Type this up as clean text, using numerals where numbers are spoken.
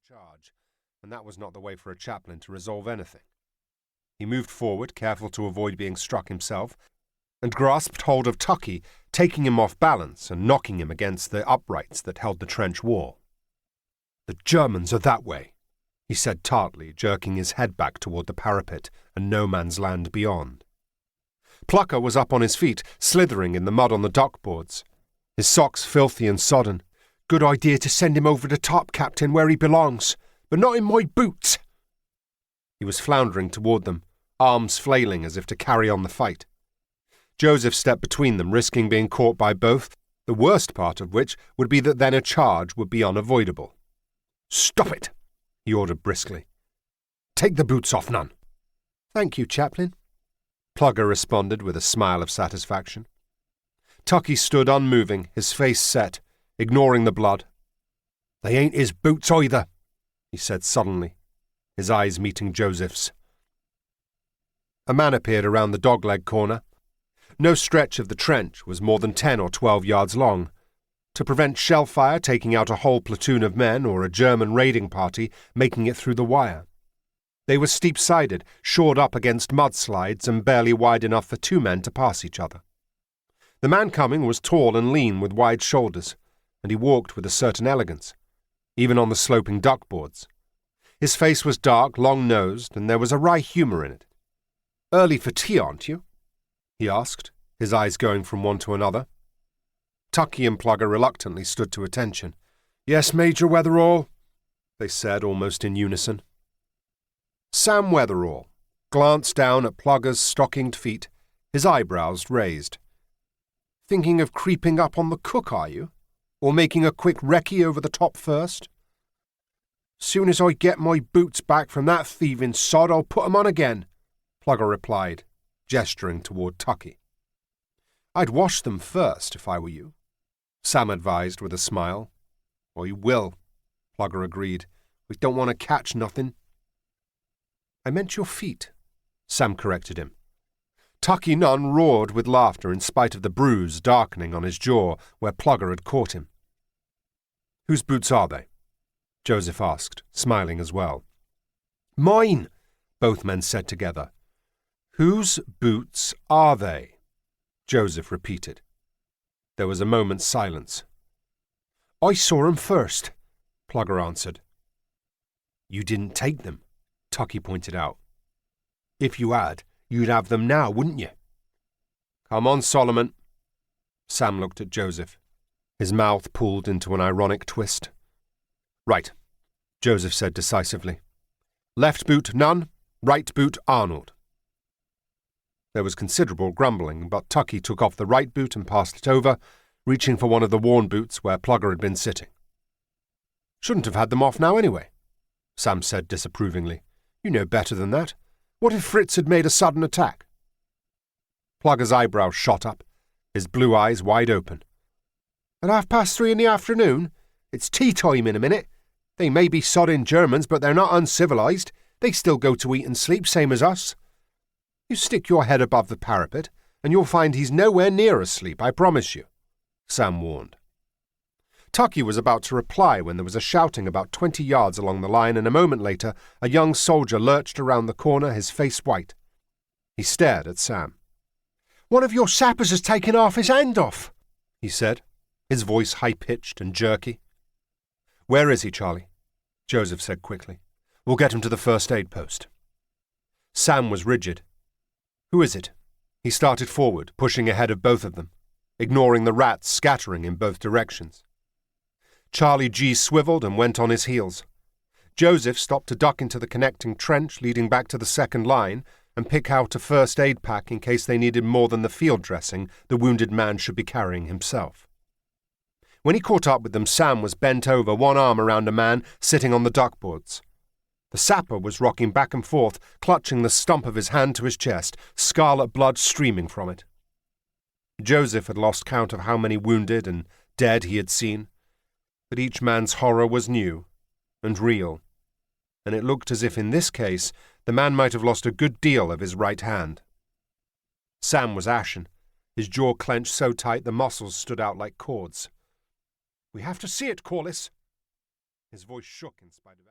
charge, and that was not the way for a chaplain to resolve anything. He moved forward, careful to avoid being struck himself, and grasped hold of Tucky, taking him off balance and knocking him against the uprights that held the trench wall. "The Germans are that way," he said tartly, jerking his head back toward the parapet and no man's land beyond. Plucker was up on his feet, slithering in the mud on the duckboards, his socks filthy and sodden. "Good idea to send him over the top, Captain, where he belongs, but not in my boots." He was floundering toward them, arms flailing as if to carry on the fight. Joseph stepped between them, risking being caught by both, the worst part of which would be that then a charge would be unavoidable. "Stop it," he ordered briskly. "Take the boots off, none." "Thank you, Chaplain," Plugger responded with a smile of satisfaction. Tucky stood unmoving, his face set, ignoring the blood. "They ain't his boots either," he said suddenly, his eyes meeting Joseph's. A man appeared around the dogleg corner. No stretch of the trench was more than 10 or 12 yards long. To prevent shell fire taking out a whole platoon of men or a German raiding party making it through the wire. They were steep-sided, shored up against mudslides and barely wide enough for 2 men to pass each other. The man coming was tall and lean with wide shoulders, and he walked with a certain elegance, even on the sloping duckboards. His face was dark, long-nosed, and there was a wry humour in it. "Early for tea, aren't you?" he asked, his eyes going from one to another. Tucky and Plugger reluctantly stood to attention. "Yes, Major Weatherall," they said almost in unison. Sam Weatherall glanced down at Plugger's stockinged feet, his eyebrows raised. "Thinking of creeping up on the cook, are you? Or making a quick recce over the top first?" "Soon as I get my boots back from that thieving sod, I'll put 'em on again," Plugger replied, gesturing toward Tucky. "I'd wash them first, if I were you," Sam advised with a smile. "I will," Plugger agreed. "We don't want to catch nothing." "I meant your feet," Sam corrected him. Tucky Nunn roared with laughter in spite of the bruise darkening on his jaw where Plugger had caught him. "Whose boots are they?" Joseph asked, smiling as well. "Mine," both men said together. "Whose boots are they?" Joseph repeated. There was a moment's silence. "I saw 'em first," Plugger answered. "You didn't take them," Tucky pointed out. "If you had, you'd have them now, wouldn't you?" "Come on, Solomon." Sam looked at Joseph, his mouth pulled into an ironic twist. "Right," Joseph said decisively. "Left boot, Nunn. Right boot, Arnold." There was considerable grumbling, but Tucky took off the right boot and passed it over, reaching for one of the worn boots where Plugger had been sitting. "Shouldn't have had them off now anyway," Sam said disapprovingly. "You know better than that. What if Fritz had made a sudden attack?" Plugger's eyebrows shot up, his blue eyes wide open. "At 3:30 in the afternoon? It's tea time in a minute. They may be sodding Germans, but they're not uncivilized. They still go to eat and sleep, same as us. You stick your head above the parapet, and you'll find he's nowhere near asleep, I promise you," Sam warned. Tucky was about to reply when there was a shouting about 20 yards along the line, and a moment later a young soldier lurched around the corner, his face white. He stared at Sam. "One of your sappers has taken half his hand off," he said, his voice high-pitched and jerky. "Where is he, Charlie?" Joseph said quickly. "We'll get him to the first aid post." Sam was rigid. "Who is it?" He started forward, pushing ahead of both of them, ignoring the rats scattering in both directions. Charlie G. swiveled and went on his heels. Joseph stopped to duck into the connecting trench leading back to the second line and pick out a first aid pack in case they needed more than the field dressing the wounded man should be carrying himself. When he caught up with them, Sam was bent over, one arm around a man sitting on the duckboards. The sapper was rocking back and forth, clutching the stump of his hand to his chest, scarlet blood streaming from it. Joseph had lost count of how many wounded and dead he had seen, but each man's horror was new and real, and it looked as if in this case the man might have lost a good deal of his right hand. Sam was ashen, his jaw clenched so tight the muscles stood out like cords. "We have to see it, Corliss." His voice shook in spite of everything.